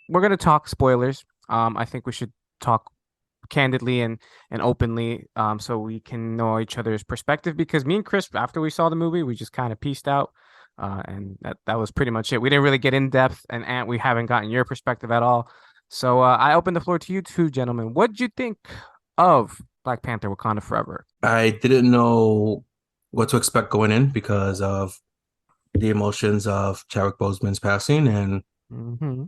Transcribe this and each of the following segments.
we're gonna talk spoilers. I think we should talk candidly and openly, so we can know each other's perspective. Because me and Chris, after we saw the movie, we just kind of pieced out, and that was pretty much it. We didn't really get in depth, and Ant, we haven't gotten your perspective at all. So I open the floor to you two, gentlemen. What did you think of Black Panther: Wakanda Forever? I didn't know what to expect going in because of the emotions of Chadwick Boseman's passing. And Hmm.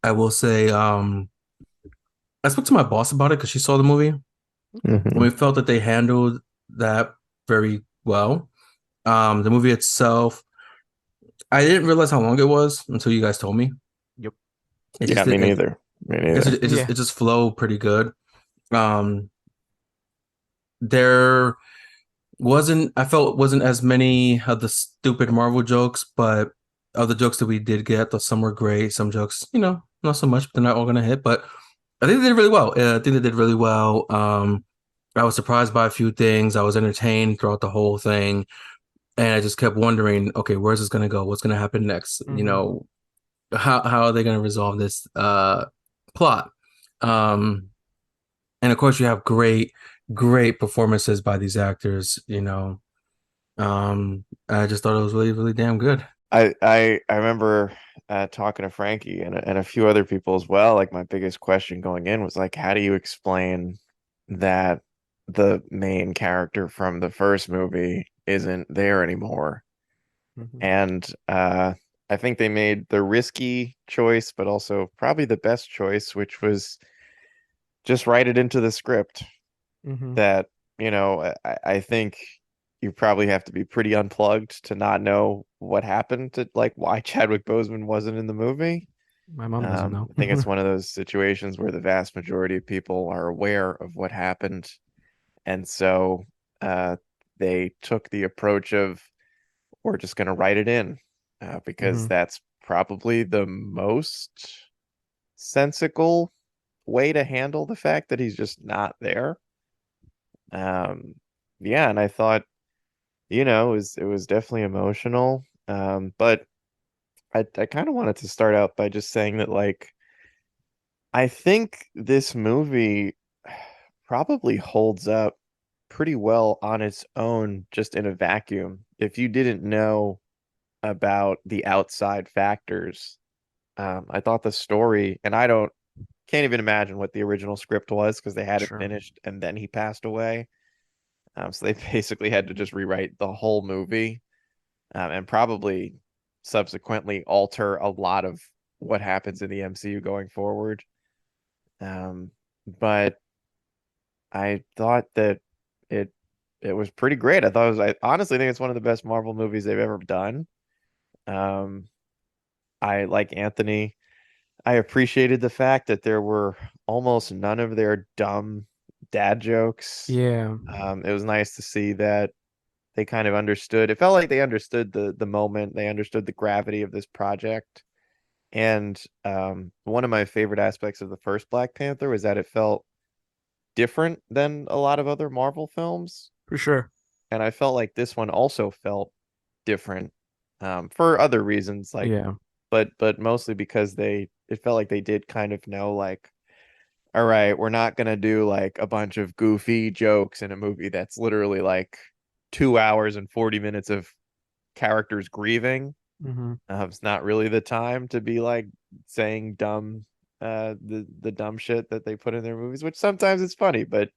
I will say, I spoke to my boss about it because she saw the movie, and we Hmm. felt that they handled that very well. The movie itself, I didn't realize how long it was until you guys told me. Yep. It Yeah, just me it, neither. Me it, neither. Yeah. it just flowed pretty good. Um, there wasn't I felt wasn't as many of the stupid Marvel jokes, but of the jokes that we did get, though some were great, some jokes, not so much, but they're not all gonna hit. But I think they did really well. I think they did really well. I was surprised by a few things. I was entertained throughout the whole thing, and I just kept wondering, okay, where's this gonna go? What's gonna happen next? Hmm. How are they gonna resolve this plot? Um, and of course, you have great performances by these actors. I just thought it was really, really damn good. I remember talking to Frankie and a few other people as well. Like my biggest question going in was like, how do you explain that the main character from the first movie isn't there anymore? Hmm. And I think they made the risky choice, but also probably the best choice, which was just write it into the script Hmm. that, I think you probably have to be pretty unplugged to not know what happened to like why Chadwick Boseman wasn't in the movie. My mom doesn't know. I think it's one of those situations where the vast majority of people are aware of what happened. And so uh, they took the approach of we're just going to write it in because Hmm. that's probably the most sensical way to handle the fact that he's just not there. Um, yeah, and I thought, it was definitely emotional. But I kind of wanted to start out by just saying that like I think this movie probably holds up pretty well on its own, just in a vacuum. If you didn't know about the outside factors, I thought the story, and I don't can't even imagine what the original script was because they had it Sure. finished and then he passed away. So they basically had to just rewrite the whole movie, and probably subsequently alter a lot of what happens in the MCU going forward. Um, but I thought that it it was pretty great. I honestly think it's one of the best Marvel movies they've ever done. Um, I like Anthony. I appreciated the fact that there were almost none of their dumb dad jokes. Yeah. It was nice to see that they kind of understood. It felt like they understood the moment. They understood the gravity of this project. And one of my favorite aspects of the first Black Panther was that it felt different than a lot of other Marvel films. For sure. And I felt like this one also felt different for other reasons, like Yeah. but mostly because it felt like they did kind of know like, all right, we're not gonna do like a bunch of goofy jokes in a movie that's literally like 2 hours and 40 minutes of characters grieving. Hmm. It's not really the time to be like saying dumb the dumb shit that they put in their movies, which sometimes it's funny, but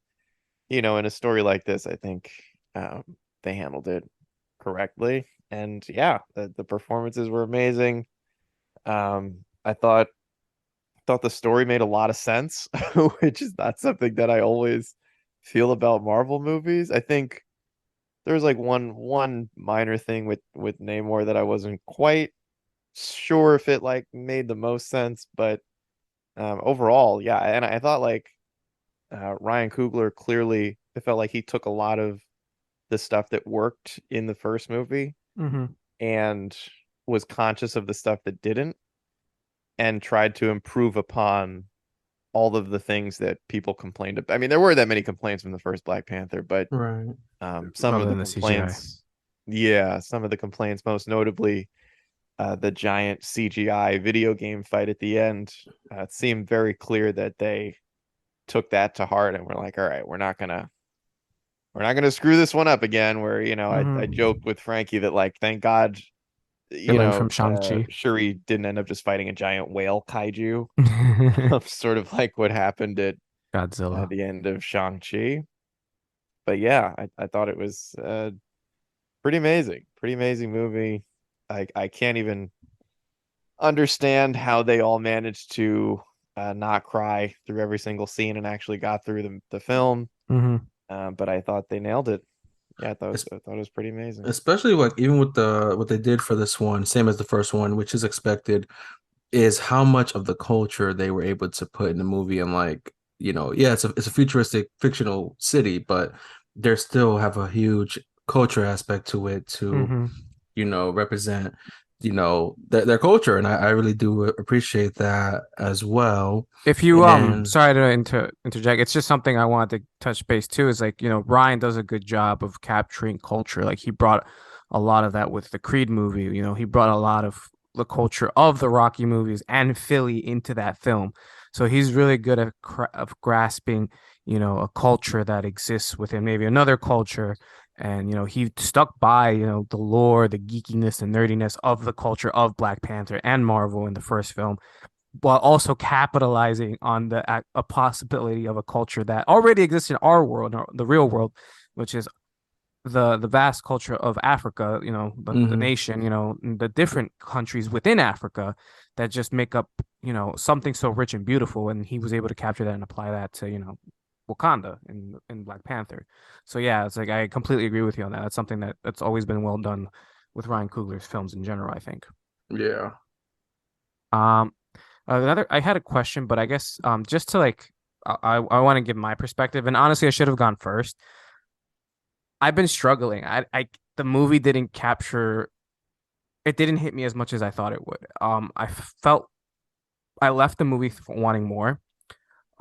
in a story like this, I think um, they handled it correctly. And yeah, the performances were amazing. I thought the story made a lot of sense, which is not something that I always feel about Marvel movies. I think there's like one minor thing with Namor that I wasn't quite sure if it like made the most sense, but overall, yeah. And I thought like Ryan Coogler clearly it felt like he took a lot of the stuff that worked in the first movie Hmm. and was conscious of the stuff that didn't and tried to improve upon all of the things that people complained about. I mean, there were that many complaints from the first Black Panther, but Right. some Other of the than the CGI. complaints, yeah, some of the complaints, most notably, the giant CGI video game fight at the end. It seemed very clear that they took that to heart and were like, all right, we're not gonna screw this one up again. Where, I joked with Frankie that, like, thank God, They learned from Shang-Chi. Shuri didn't end up just fighting a giant whale kaiju, sort of like what happened at Godzilla. the end of Shang-Chi. But yeah, I thought it was pretty amazing movie. I can't even understand how they all managed to not cry through every single scene and actually got through the film. Hmm. But I thought they nailed it. Yeah, Es- I thought it was pretty amazing. Especially like even with the what they did for this one, same as the first one, which is expected, is how much of the culture they were able to put in the movie. And like, yeah, it's a futuristic fictional city, but they still have a huge culture aspect to it to, Hmm. represent, their culture. And I really do appreciate that as well. If you And sorry to interject, it's just something I wanted to touch base too. Is like, Ryan does a good job of capturing culture. Like he brought a lot of that with the Creed movie. He brought a lot of the culture of the Rocky movies and Philly into that film. So he's really good at of grasping, a culture that exists within maybe another culture. And he stuck by, the lore, the geekiness, the nerdiness of the culture of Black Panther and Marvel in the first film, while also capitalizing on a possibility of a culture that already exists in our world, the real world, which is the vast culture of Africa, the mhm, nation, the different countries within Africa that just make up, something so rich and beautiful. And he was able to capture that and apply that to, Wakanda in Black Panther. So yeah, it's like I completely agree with you on that. That's something that's always been well done with Ryan Coogler's films in general, I think. yeah. Um, I had a question, but I guess just to like I want to give my perspective, and honestly, I should have gone first. I've been struggling. I the movie didn't capture it didn't hit me as much as I thought it would. I felt I left the movie wanting more.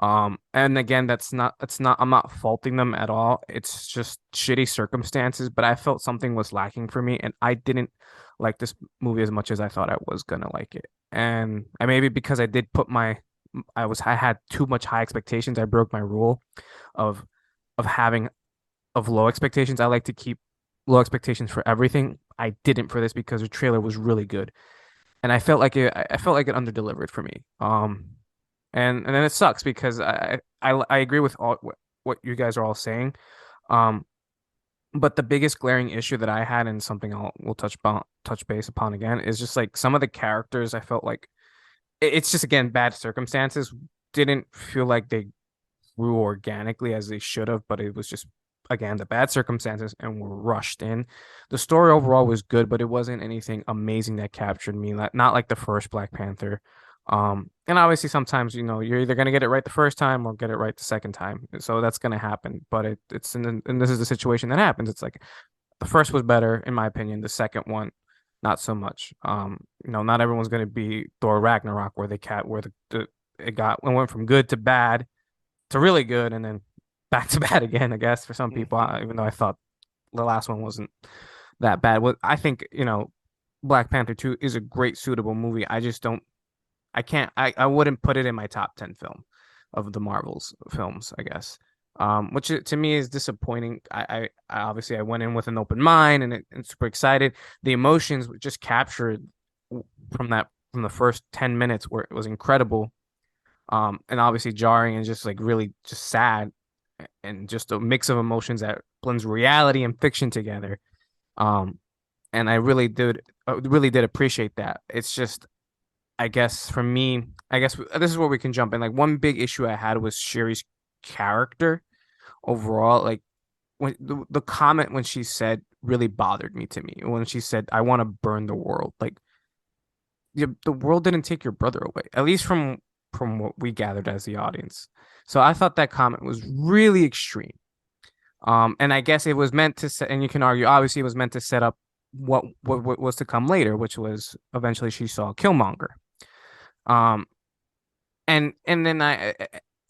And again, I'm not faulting them at all. It's just shitty circumstances, but I felt something was lacking for me, and I didn't like this movie as much as I thought I was gonna like it. And I maybe because I did put I had too much high expectations. I broke my rule of having low expectations. I like to keep low expectations for everything. I didn't for this because the trailer was really good, and I felt like it underdelivered for me. And then it sucks because I agree with all what you guys are all saying. Um, but the biggest glaring issue that I had, and something we'll touch base upon again, is just like some of the characters. I felt like it's just again bad circumstances. Didn't feel like they grew organically as they should have, but it was just again the bad circumstances and were rushed in. The story overall was good, but it wasn't anything amazing that captured me. Not like the first Black Panther. And obviously sometimes you're either gonna get it right the first time or get it right the second time. So that's gonna happen. But and this is the situation that happens. It's like the first was better in my opinion. The second one, not so much. Not everyone's gonna be Thor Ragnarok where it went from good to bad to really good and then back to bad again, I guess, for some people, even though I thought the last one wasn't that bad. What I think, Black Panther 2 is a great suitable movie. I just don't I can't I wouldn't put it in my top 10 film of the Marvel's films, I guess. Which to me is disappointing. I obviously I went in with an open mind and super excited. The emotions were just captured from the first 10 minutes where it was incredible. And obviously jarring and just like really just sad and just a mix of emotions that blends reality and fiction together. Um, and I really did appreciate that. It's just, I guess for me, I guess this is where we can jump in. Like one big issue I had was Shuri's character overall. Like when the comment when she said really bothered me to me when she said, "I want to burn the world." Like the world didn't take your brother away, at least from what we gathered as the audience. So I thought that comment was really extreme. And I guess it was meant to set, and you can argue, obviously, it was meant to set up what was to come later, which was eventually she saw Killmonger. Um, and then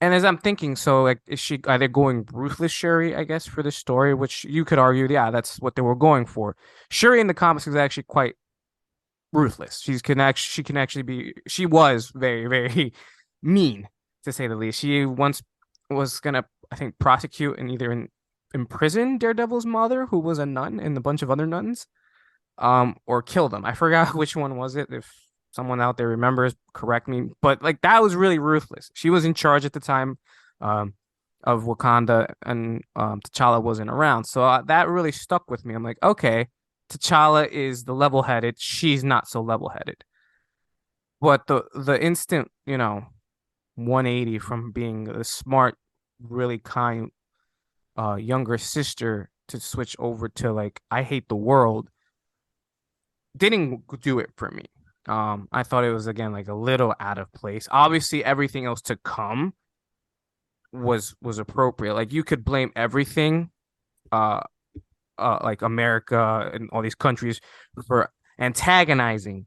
and as I'm thinking, so like, are they going ruthless Shuri? I guess for the story, which you could argue, yeah, that's what they were going for. Shuri in the comics is actually quite ruthless. She was very, very mean, to say the least. She once was gonna, I think, prosecute and either imprison Daredevil's mother, who was a nun, and a bunch of other nuns, or kill them. I forgot which one was it. If someone out there remembers, correct me. But like that was really ruthless. She was in charge at the time, um, of Wakanda, and T'Challa wasn't around. So that really stuck with me. I'm like, okay, T'Challa is the level-headed. She's not so level-headed. But the instant, 180 from being a smart, really kind, younger sister to switch over to like I hate the world didn't do it for me. I thought it was again like a little out of place. Obviously, everything else to come was appropriate. Like you could blame everything, uh, like America and all these countries for antagonizing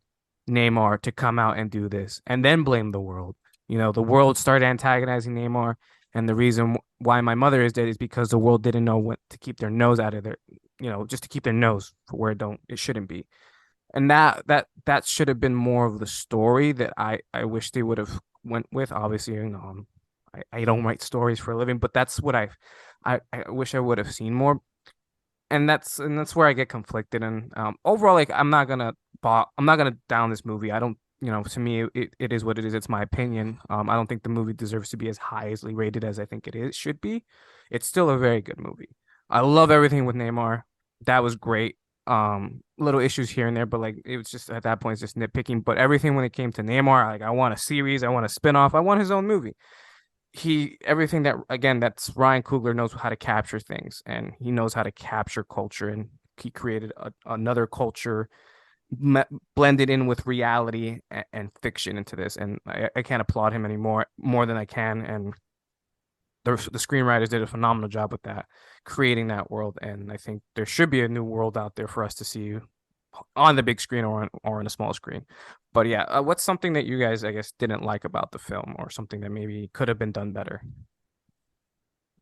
Neymar to come out and do this, and then blame the world. The world started antagonizing Neymar, and the reason why my mother is dead is because the world didn't know when to keep their nose out of their, just to keep their nose for where it shouldn't be. And that should have been more of the story that I wish they would have went with. Obviously, I don't write stories for a living, but that's what I wish I would have seen more. And that's where I get conflicted. And overall, like I'm not gonna down this movie. I don't, to me it is what it is. It's my opinion. I don't think the movie deserves to be as highly rated as I think it should be. It's still a very good movie. I love everything with Neymar. That was great. Little issues here and there, but like it was just at that point it's just nitpicking. But everything when it came to Neymar, like I want a series, I want a spin-off, I want his own movie. Everything that again, that's Ryan Coogler knows how to capture things, and he knows how to capture culture, and he created another culture blended in with reality and fiction into this, and I can't applaud him anymore more than I can. And the screenwriters did a phenomenal job with that, creating that world. And I think there should be a new world out there for us to see on the big screen or on a small screen. But yeah, what's something that you guys, I guess, didn't like about the film, or something that maybe could have been done better?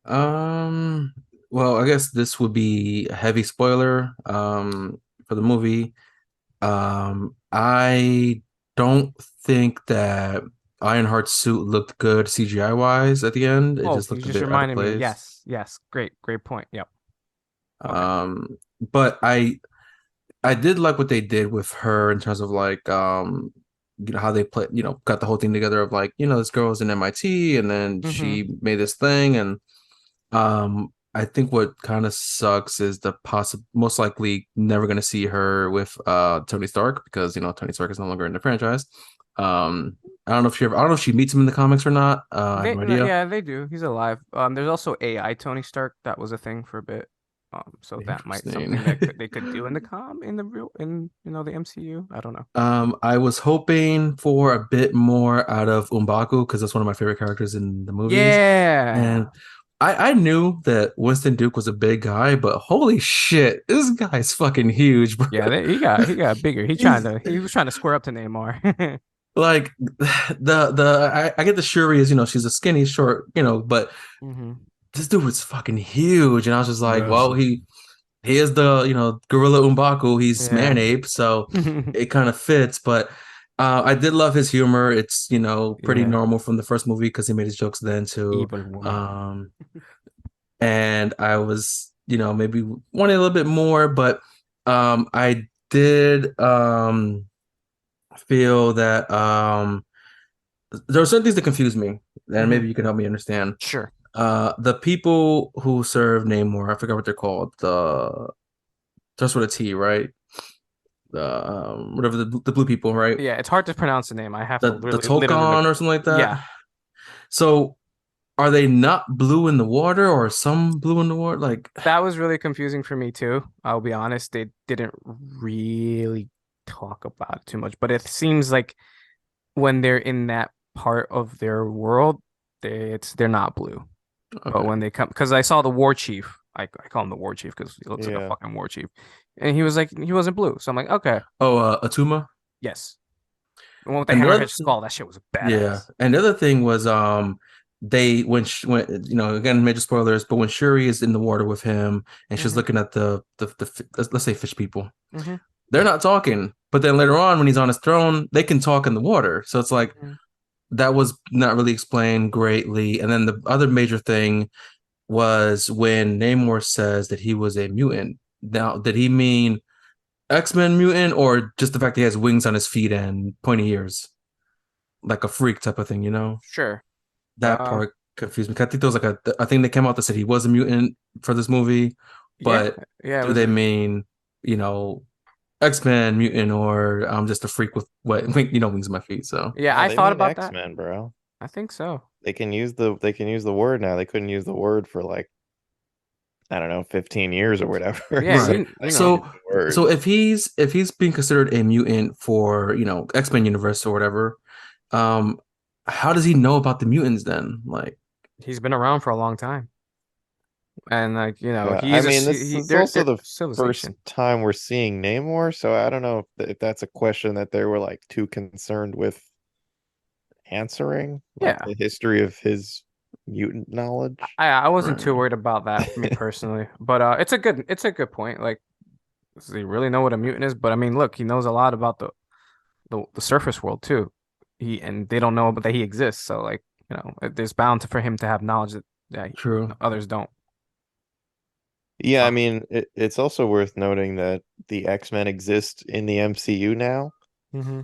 Um, well, I guess this would be a heavy spoiler for the movie. I don't think that Ironheart's suit looked good CGI wise at the end. It Oh, just you looked a just bit out of reminded me. place. Yes, great point. Yep. Okay. But I did like what they did with her in terms of like how they play, got the whole thing together of like, this girl was in MIT and then Mm-hmm. she made this thing. And I think what kind of sucks is the possible most likely never gonna see her with Tony Stark, because Tony Stark is no longer in the franchise. I don't know if she meets him in the comics or not. I have no idea. Yeah, they do. He's alive. There's also AI Tony Stark. That was a thing for a bit. So that might Interesting. something that they could do in the real the MCU. I don't know. I was hoping for a bit more out of M'Baku because that's one of my favorite characters in the movies. Yeah, And I knew that Winston Duke was a big guy, but holy shit, this guy's fucking huge, bro. yeah. He got bigger. He's He was trying to square up to Neymar. like I get the Shuri is, she's a skinny, short, but Hmm. this dude was fucking huge. And I was just like, well, Massive. he is the, Gorilla M'Baku. He's man Yeah. ape, so it kind of fits. But I did love his humor. It's, pretty Yeah. normal from the first movie because he made his jokes then too. Evil woman. Um, and I was, maybe wanting a little bit more, but I did feel that there were certain things that confused me, and Hmm. maybe you can help me understand. Sure. The people who serve Namor, I forgot what they're called. The starts with a T, right? The whatever the blue people, right? Yeah, it's hard to pronounce the name. I have to The literally look. Tolkon or something like that. Yeah, So are they not blue in the water, or some blue in the water? Like, that was really confusing for me too. I'll be honest, they didn't really talk about it too much, but it seems like when they're in that part of their world, they're not blue. But okay, when they come, because I saw the war chief, I call him the war chief because he looks like a Yeah. fucking war chief, and he was like he wasn't blue, so I'm like, okay, oh, Atuma. yes, the one with the And the hammerhead other, skull, that shit was yeah, badass. and the other thing was they when again major spoilers, but when Shuri is in the water with him and she's Hmm. looking at the let's say fish people, Hmm. they're not talking. But then later on, when he's on his throne, they can talk in the water. So it's like Mhm. that was not really explained greatly. And then the other major thing was when Namor says that he was a mutant. Now, did he mean X-Men mutant or just the fact that he has wings on his feet and pointy ears? Like a freak type of thing, you know? Sure. That Uh, part confused me. I think there was like a thing that came out that said he was a mutant for this movie, yeah, but yeah, it do was. they mean, you know, X-Men mutant or I'm just a freak with what wings on my feet? So Yeah, No, I they thought mean about that. X-Men, bro. I think so. They can use the word now. They couldn't use the word for like, I don't know, 15 years or whatever. Yeah, So right. you they know, needed So the word. so if he's being considered a mutant for, X-Men universe or whatever, um, how does he know about the mutants then? Like, he's been around for a long time, and like Yeah, I he's mean, this is also they're the first civilization. time we're seeing Namor, so I don't know if that's a question that they were like too concerned with answering, like Yeah, the history of his mutant knowledge. I wasn't too right. worried about that for me personally, but it's a good point. Like, does he really know what a mutant is? But I mean, look, he knows a lot about the surface world too. And they don't know that he exists. So like, there's bound for him to have knowledge that True. others don't. Yeah, I Uh, mean, it's also worth noting that the X-Men exist in the MCU now. hmm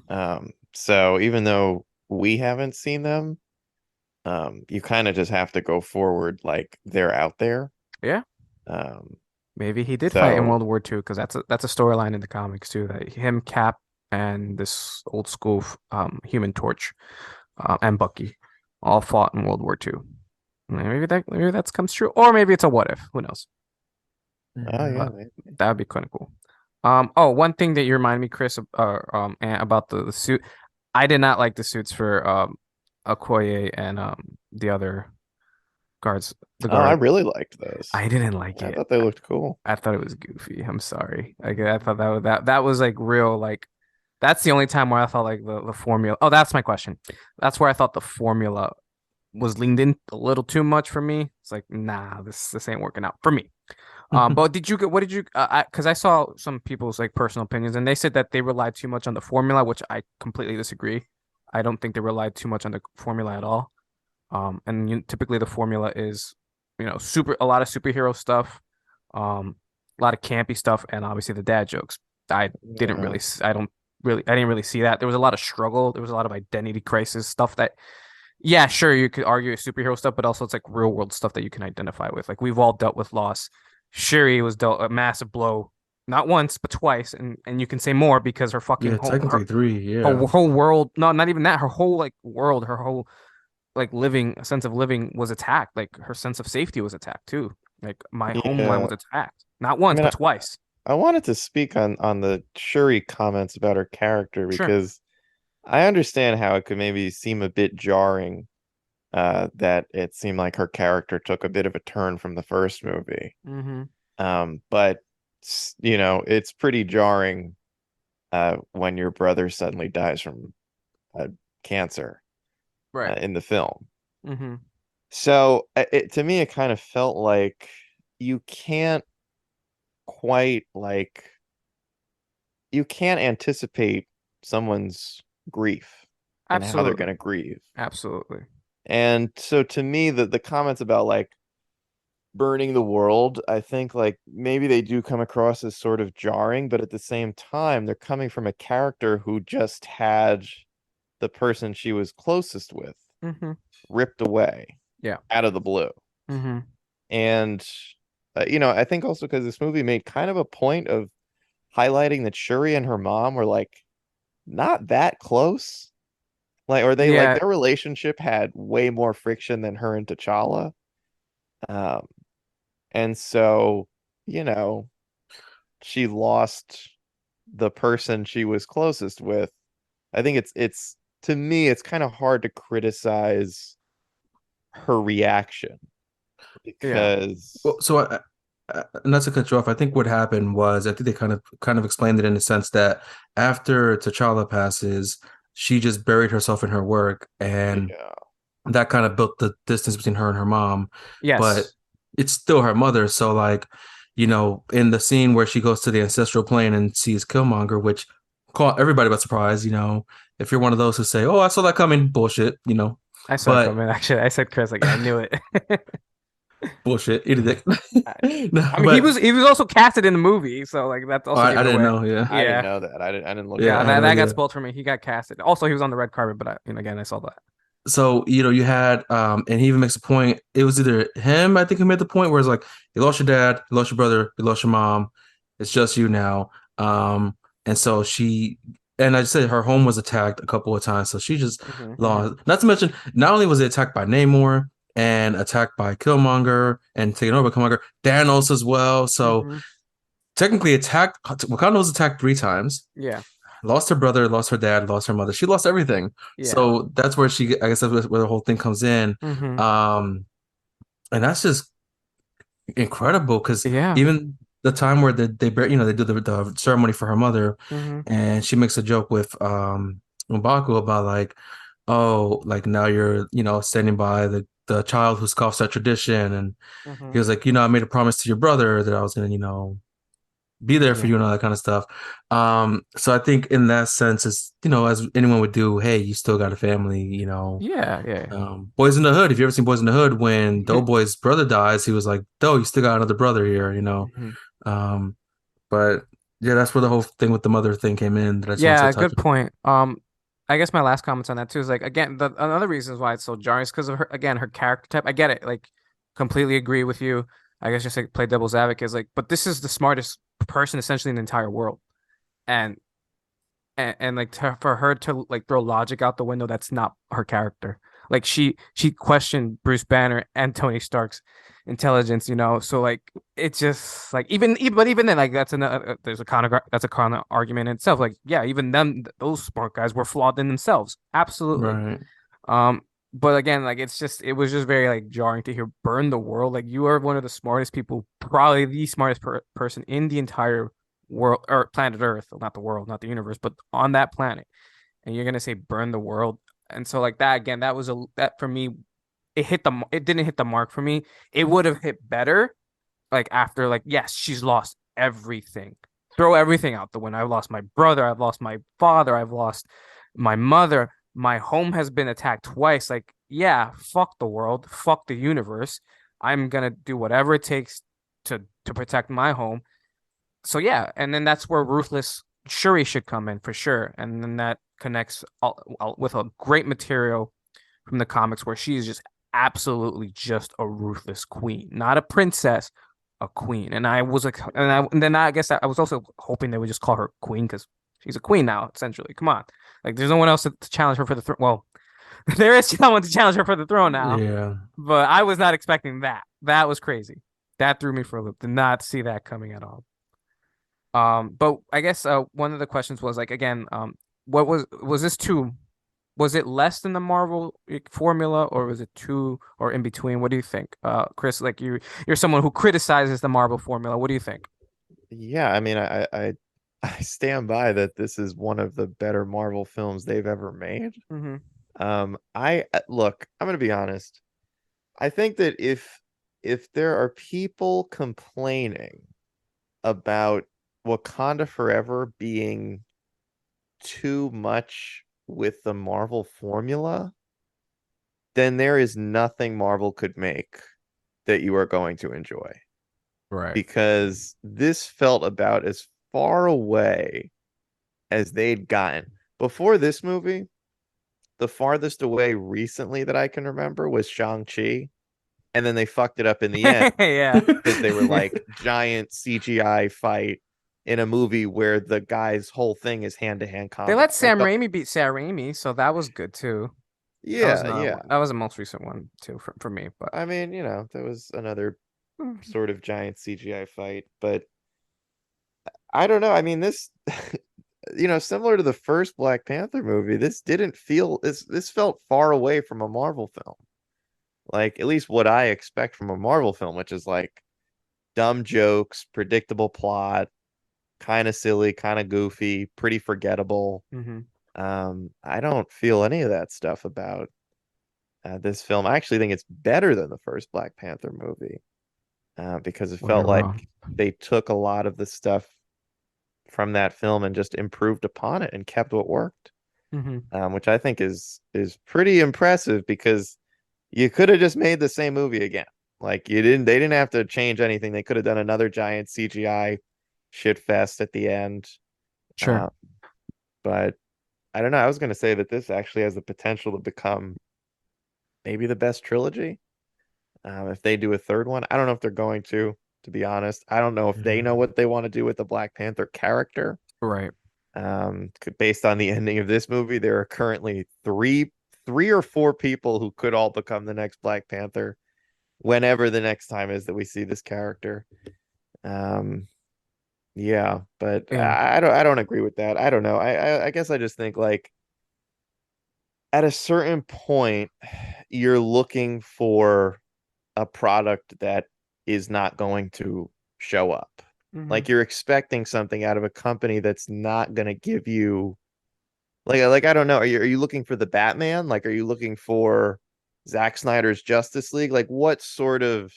So even though we haven't seen them, you kind of just have to go forward like they're out there. Yeah, Um, maybe he did fight in so World War II because that's a storyline in the comics too. That him, Cap, and this old school Human Torch, and Bucky all fought in World War II. Maybe that comes true, or maybe it's a what if. Who knows? oh Yeah. yeah, But that would be kind of cool. Oh, one thing that you remind me, Chris, about the suit. I did not like the suits for Okoye and the other guards. The oh, I guard. really liked those. I didn't like I it. thought they looked cool. I thought it was goofy. I'm sorry. Like I thought that was like real. Like that's the only time where I felt like the formula. Oh, that's my question. That's where I thought the formula was leaned in a little too much for me. It's like, nah, this ain't working out for me. But did you get what did you? Because I saw some people's like personal opinions, and they said that they relied too much on the formula, which I completely disagree. I don't think they relied too much on the formula at all. And typically the formula is, a lot of superhero stuff, a lot of campy stuff, and obviously the dad jokes. I didn't Yeah. really, I didn't really see that. There was a lot of struggle. There was a lot of identity crisis stuff that, yeah, sure, you could argue it's superhero stuff, but also it's like real world stuff that you can identify with. Like we've all dealt with loss. Shuri was dealt a massive blow, not once but twice, and you can say more because her fucking Yeah, technically three. her Yeah. whole world, no, not even that, her whole like world, her whole like living sense of living was attacked. Like her sense of safety was attacked too. Like my homeland Yeah. was attacked, not I once mean, but twice. I wanted to speak on the Shuri comments about her character Sure. because I understand how it could maybe seem a bit jarring that it seemed like her character took a bit of a turn from the first movie. Mm-hmm. But it's pretty jarring when your brother suddenly dies from cancer Right. in the film. Mm-hmm. So to me, it kind of felt like you can't quite like you can't anticipate someone's grief and how they're Absolutely. going to grieve. Absolutely. And so to me, the comments about like burning the world, I think like maybe they do come across as sort of jarring, but at the same time, they're coming from a character who just had the person she was closest with Mm-hmm. ripped away Yeah. out of the blue. Mm-hmm. And I think also because this movie made kind of a point of highlighting that Shuri and her mom were like not that close. Like, or they like Yeah. their relationship had way more friction than her and T'Challa. Um, and so, you know, she lost the person she was closest with. I think it's to me, it's kind of hard to criticize her reaction Yeah. because Well, so not to cut you off, I think what happened was I think they kind of explained it in the sense that after T'Challa passes, she just buried herself in her work, and yeah, that kind of built the distance between her and her mom. But Yes. it's still her mother, so like, in the scene where she goes to the ancestral plane and sees Killmonger, which caught everybody by surprise. If you're one of those who say, "Oh, I saw that coming," bullshit. I saw it But coming. Actually, I said Chris like, yeah, I knew it. bullshit, eat a dick. I No, I mean, he but was also casted in the movie, so like that oh, also I gave it didn't away. know. Yeah, I didn't Yeah, know that. I didn't look yeah, yeah, I that had that no up. that got idea. spoiled for me. He got casted. Also, he was on the red carpet, but again, I saw that. So, you had, and he even makes a point. It was either him, I think, who made the point where it's like, you lost your dad, you lost your brother, you lost your mom. It's just you now. And so and I just said her home was attacked a couple of times. So she just lost. Not to mention, not only was it attacked by Namor and attacked by Killmonger and taken over by Killmonger, Thanos as well. So Hmm. technically attacked, Wakanda was attacked 3 times. Yeah, Lost her brother, lost her dad, lost her mother. She lost everything. yeah. So that's where I guess that's where the whole thing comes in. Hmm. Um, and that's just incredible because Yeah. even the time where they do the ceremony for her mother, Hmm. and she makes a joke with M'Baku about like, oh, like now you're standing by the child who scoffs at tradition, and he Hmm. was like, I made a promise to your brother that I was gonna be there for Yeah. you and all that kind of stuff. So I think in that sense, it's as anyone would do, hey, you still got a family. Yeah. Yeah. Boys in the Hood. If you ever seen Boys in the Hood, when Doughboy's brother dies, he was like, "Doe, you still got another brother here." Hmm. Um, but yeah, that's where the whole thing with the mother thing came in that I just wanted to Yeah, touch good on. point. I guess my last comments on that too is like again, another reason why it's so jarring is because of her again, her character type. I get it, like completely agree with you. I guess just like play devil's advocate is like, but this is the smartest person essentially in the entire world. And and like for her to like throw logic out the window, that's not her character. Like she questioned Bruce Banner and Tony Stark's intelligence. So like it's just like but even then like that's another there's a that's a kind of argument in itself. Like yeah, even them those smart guys were flawed in themselves, absolutely. Right, Um, but again, like it was just very like jarring to hear burn the world. Like you are one of the smartest people, probably the smartest person in the entire world or planet Earth, well, not the world, not the universe, but on that planet. And you're gonna say burn the world. And so like that again, that for me, it didn't hit the mark for me. It would have hit better like after like yes, she's lost everything. Throw everything out the window. I've lost my brother, I've lost my father, I've lost my mother. My home has been attacked twice. Like, yeah, fuck the world, fuck the universe. I'm gonna do whatever it takes to protect my home. So yeah, and then that's where ruthless Shuri should come in for sure. And then that connects with a great material from the comics where she is just absolutely just a ruthless queen, not a princess, a queen. And I was like, and then I guess I was also hoping they would just call her queen because she's a queen now, essentially. Come on, like there's no one else to challenge her for the throne. Well, there is someone to challenge her for the throne now, yeah. but I was not expecting that. That was crazy. That threw me for a loop. Did not see that coming at all. But I guess one of the questions was like again, what was this too? Was it less than the Marvel formula, or was it too, or in between? What do you think, Chris? Like you're someone who criticizes the Marvel formula. What do you think? Yeah, I mean, I stand by that this is one of the better Marvel films they've ever made. Hmm. I look, I'm gonna be honest. I think that if there are people complaining about Wakanda Forever being too much with the Marvel formula, then there is nothing Marvel could make that you are going to enjoy. Right. Because this felt about as far away as they'd gotten. Before this movie, the farthest away recently that I can remember was Shang-Chi. And then they fucked it up in the end Yeah. because they were like giant CGI fight in a movie where the guy's whole thing is hand-to-hand They combat. let Like Sam Raimi beat Sam Raimi, so that was good too. That was yeah, another yeah. one. That was the most recent one too for me. But I mean, there was another sort of giant CGI fight, but I don't know. I mean, this similar to the first Black Panther movie, this felt far away from a Marvel film. Like at least what I expect from a Marvel film, which is like dumb jokes, predictable plot, kind of silly, kind of goofy, pretty forgettable. hmm. I don't feel any of that stuff about this film. I actually think it's better than the first Black Panther movie because it Well, you're felt like wrong. they took a lot of the stuff from that film and just improved upon it and kept what worked, Hmm. which I think is pretty impressive because you could have just made the same movie again. Like they didn't have to change anything. They could have done another giant CGI shit fest at the end. Sure. Uh, but I don't know. I was going to say that this actually has the potential to become maybe the best trilogy. If they do a third one, I don't know if they're going to be honest. I don't know if they know Mhm. what they want to do with the Black Panther character. Right. Based on the ending of this movie, there are currently three or four people who could all become the next Black Panther whenever the next time is that we see this character. Um, yeah, but Yeah. I don't agree with that. I don't know. I guess I just think like at a certain point, you're looking for a product that is not going to show up. Hmm. Like you're expecting something out of a company that's not going to give you like I don't know. Are you looking for the Batman? Like are you looking for Zack Snyder's Justice League? Like what sort of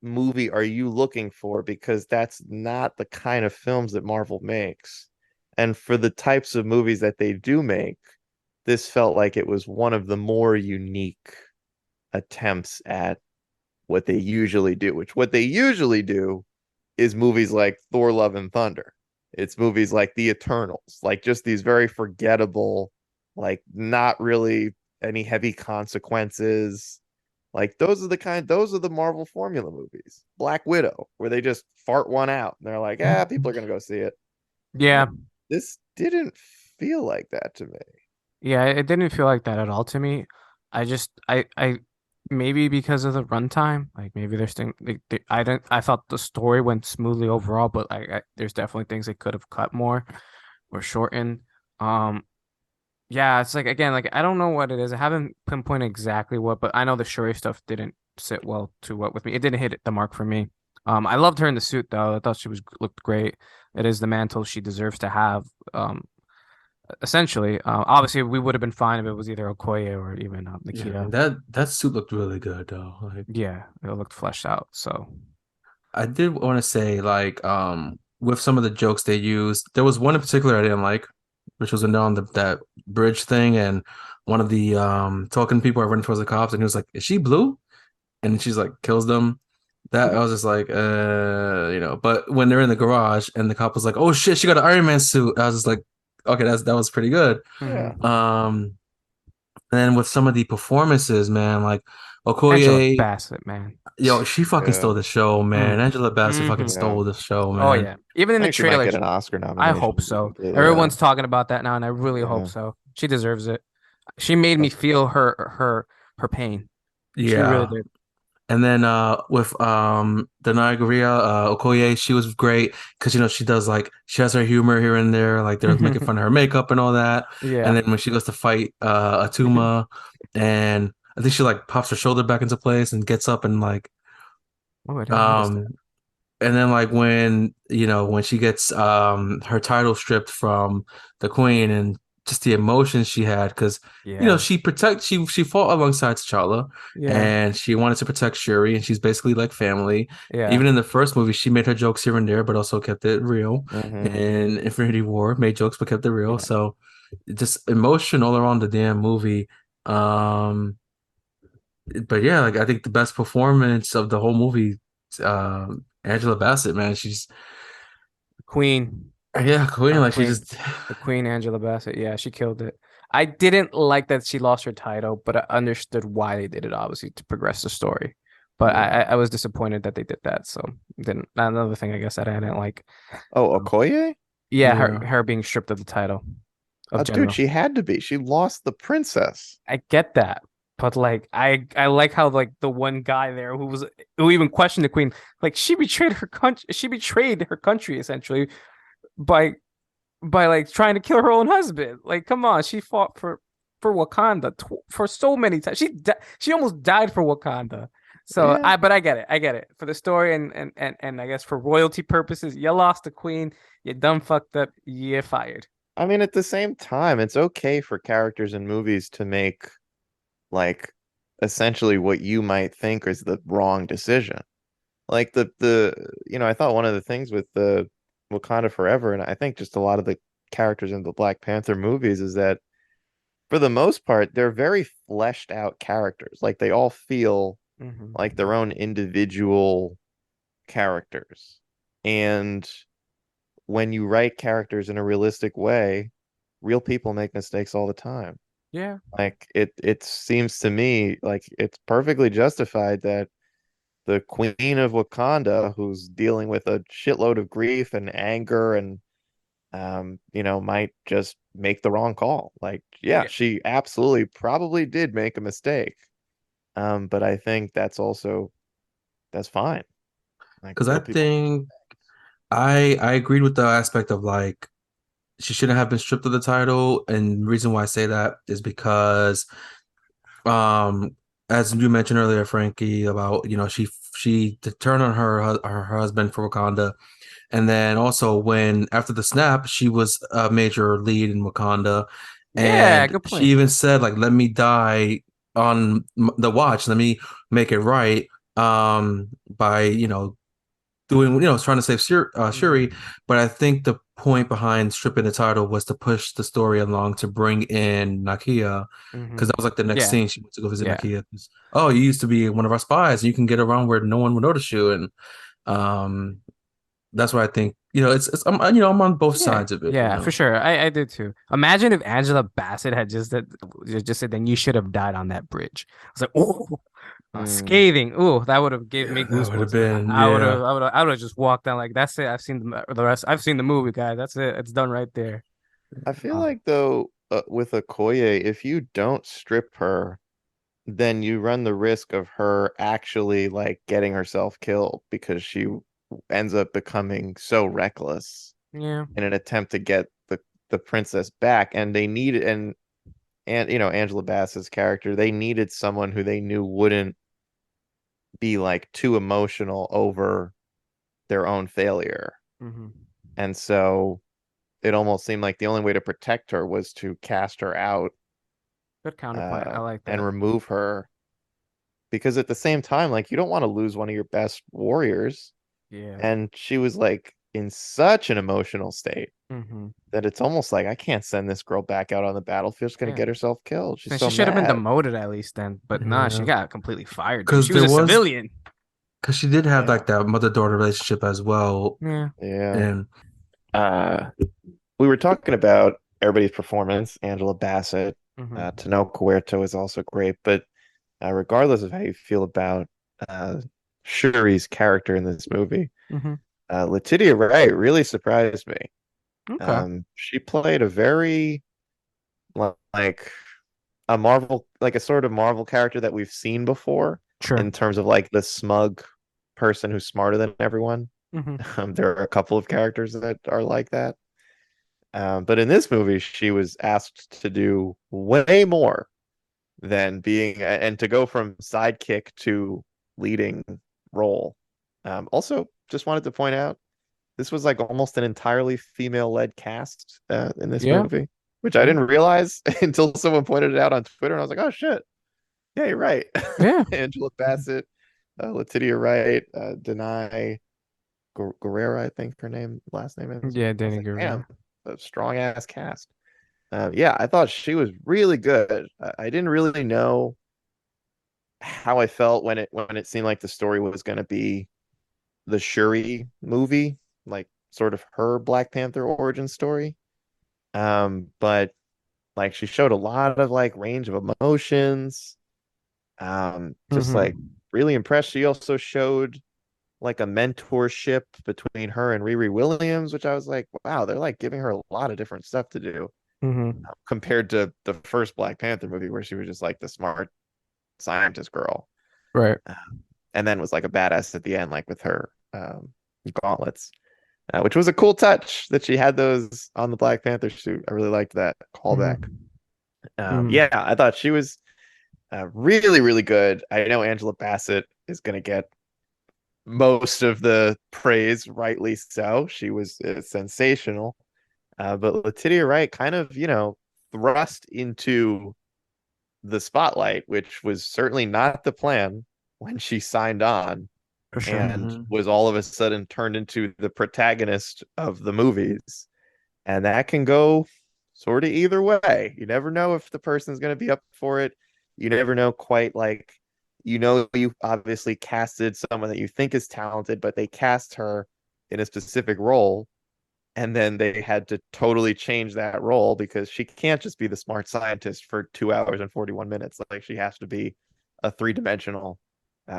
movie are you looking for? Because that's not the kind of films that Marvel makes. And for the types of movies that they do make, this felt like it was one of the more unique attempts at what they usually do, which what they usually do is movies like Thor Love and Thunder. It's movies like The Eternals, like just these very forgettable, like not really any heavy consequences. Like those are the Marvel formula movies. Black Widow, where they just fart one out and they're like, ah, people are gonna go see it. And Yeah. this didn't feel like that to me. Yeah. It didn't feel like that at all to me. I maybe because of the runtime, like maybe there's things I didn't. I thought the story went smoothly overall, but there's definitely things they could have cut more or shortened. Um. Yeah, it's like again, like I don't know what it is. I haven't pinpointed exactly what, but I know the Shuri stuff didn't sit well to what with me. It didn't hit the mark for me. I loved her in the suit though. I thought she was looked great. It is the mantle she deserves to have. Essentially, obviously we would have been fine if it was either Okoye or even Yeah, I mean Nikita. that suit looked really good though. Like Yeah, it looked fleshed out. So I did want to say like with some of the jokes they used, there was one in particular I didn't like, which was when they're on that bridge thing and one of the talking people are running towards the cops and he was like, "Is she blue?" And she's like kills them. That I was just like, but when they're in the garage and the cop was like, "Oh shit, she got an Iron Man suit," I was just like, "Okay, that was pretty good." Yeah. hmm. And then with some of the performances, man, like Angela Okoye, Bassett, man. yo, she fucking Yeah. stole the show, man. Mm. Angela Bassett fucking Hmm. Yeah. stole the show, Oh man. yeah, even in I the think she might trailer, get an Oscar I nomination hope to be so. completely Everyone's honest. talking about that now, and I really hope Yeah. so. She deserves it. She made me That's feel her pain. She really Yeah. did. And then with the Niagara Okoye, she was great because she does like she has her humor here and there, like they're making fun of her makeup and all that. And Yeah. then when she goes to fight Atuma, and I think she like pops her shoulder back into place and gets up and like Oh, I didn't notice that. um and then like when she gets her title stripped from the queen and just the emotions she had because Yeah. she fought alongside T'Challa Yeah. and she wanted to protect Shuri and she's basically like family. Yeah. Even in the first movie, she made her jokes here and there, but also kept it real. hmm In Infinity War, made jokes but kept it real. Yeah. So just emotion all around the damn movie. But yeah, like I think the best performance of the whole movie, Angela Bassett, man, she's Queen. yeah, Queen, Our like she queen. just The Queen Angela Bassett. Yeah, she killed it. I didn't like that she lost her title, but I understood why they did it, obviously, to progress the story. But Yeah. I was disappointed that they did that. So didn't another thing I guess that I didn't like. Oh, Okoye? Yeah, yeah. her being stripped of the title of Oh, dude, general. she had to be. She lost the princess. I get that, but like I like how like the one guy there who even questioned the queen, like she betrayed her country. She betrayed her country essentially by like trying to kill her own husband. Like, come on, she fought for Wakanda for so many times. She almost died for Wakanda. So Yeah. but I get it. I get it for the story and I guess for royalty purposes. You lost the queen. You done fucked up. You're fired. I mean, at the same time, it's okay for characters in movies to make like essentially what you might think is the wrong decision. Like I thought one of the things with Wakanda Forever, and I think just a lot of the characters in the Black Panther movies, is that for the most part, they're very fleshed out characters. Like they all feel like Hmm. their own individual characters. And when you write characters in a realistic way, real people make mistakes all the time. Yeah. Like it seems to me like it's perfectly justified that the Queen of Wakanda, who's dealing with a shitload of grief and anger and might just make the wrong call. Like, yeah, Yeah. she absolutely probably did make a mistake. But I think that's fine. Like Because I real people make think I agreed with the aspect of like she shouldn't have been stripped of the title, and the reason why I say that is because um as you mentioned earlier, Frankie, about she turned on her husband for Wakanda, and then also when after the snap, she was a major lead in Wakanda, Yeah, and good she point. even said like, "Let me die on the watch. Let me make it right." By doing trying to save Shuri, Hmm. but I think the point behind stripping the title was to push the story along to bring in Nakia, because Hmm. that was like the next Yeah. scene she went to go visit Yeah. Nakia. 'Cause, oh, you used to be one of our spies. You can get around where no one would notice you, and um, that's what I think. It's I'm on both Yeah, sides of it. yeah, for sure. I did too. Imagine if Angela Bassett had just said, "Then you should have died on that bridge." I was like, "Oh, mm, scathing." Oh, that would have gave me Yeah, that would have goosebumps, man. been yeah. I would have just walked down like, "That's it. I've seen the rest. I've seen the movie, guys. That's it. It's done right there." I feel Uh, like though with Okoye, if you don't strip her, then you run the risk of her actually like getting herself killed because she ends up becoming so reckless yeah. in an attempt to get the princess back. And they needed and Angela Bassett's character, they needed someone who they knew wouldn't be like too emotional over their own failure. Hmm. And so it almost seemed like the only way to protect her was to cast her out Good counterpoint. I like and that. remove her because at the same time, like you don't want to lose one of your best warriors. Yeah. And she was like in such an emotional state Hmm. that it's almost like I can't send this girl back out on the battlefield. She's gonna Yeah. get herself killed. She's And she so should have been mad. demoted at least then, but nah, she Yeah, got completely fired, dude. because She was there a was civilian. because she did have Yeah. like that mother-daughter relationship as well, Yeah. Yeah. and Uh, we were talking about everybody's performance. Angela Bassett, Hmm. Tenoch Huerta is also great, but regardless of how you feel about uh, Shuri's character in this movie, Hmm. Letitia Wright really surprised me. Okay. She played a very like like a sort of Marvel character that we've seen before Sure. in terms of like the smug person who's smarter than everyone. Hmm. There are a couple of characters that are like that. But in this movie, she was asked to do way more than and to go from sidekick to leading role. Also, just wanted to point out this was like almost an entirely female-led cast in this Yeah. movie, which I Yeah. didn't realize until someone pointed it out on Twitter, and I was like, "Oh shit, yeah, you're right." Yeah. Angela Bassett, Letitia Wright, Denai Guerrera, I think her last name is. Yeah, I was Danny like, damn, Guerrero. a strong ass cast. Yeah, I thought she was really good. I didn't really know how I felt when it seemed like the story was going to be the Shuri movie, like sort of her Black Panther origin story. But like she showed a lot of like range of emotions. Just like Hmm. really impressed. She also showed like a mentorship between her and Riri Williams, which I was like, wow, they're like giving her a lot of different stuff to do Hmm. compared to the first Black Panther movie where she was just like the smart scientist girl. Right. Uh, and then was like a badass at the end, like with her gauntlets, which was a cool touch that she had those on the Black Panther suit. I really liked that callback. Hmm. Hmm. Yeah, I thought she was really, really good. I know Angela Bassett is going to get most of the praise, rightly so. She was sensational. But Letitia Wright kind of, thrust into the spotlight, which was certainly not the plan when she signed on. For sure. and Mhm. was all of a sudden turned into the protagonist of the movies. And that can go sort of either way. You never know if the person's going to be up for it. You never know quite, like, you obviously casted someone that you think is talented, but they cast her in a specific role. And then they had to totally change that role because she can't just be the smart scientist for 2 hours and 41 minutes. Like, she has to be a three-dimensional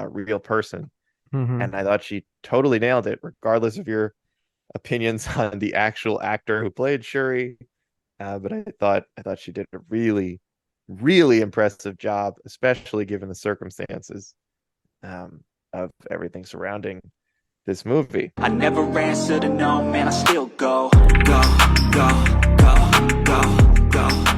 real person. Hmm. And I thought she totally nailed it, regardless of your opinions on the actual actor who played Shuri. But I thought she did a really, really impressive job, especially given the circumstances of everything surrounding this movie. I never answer to no, man, I still go, go, go, go, go, go.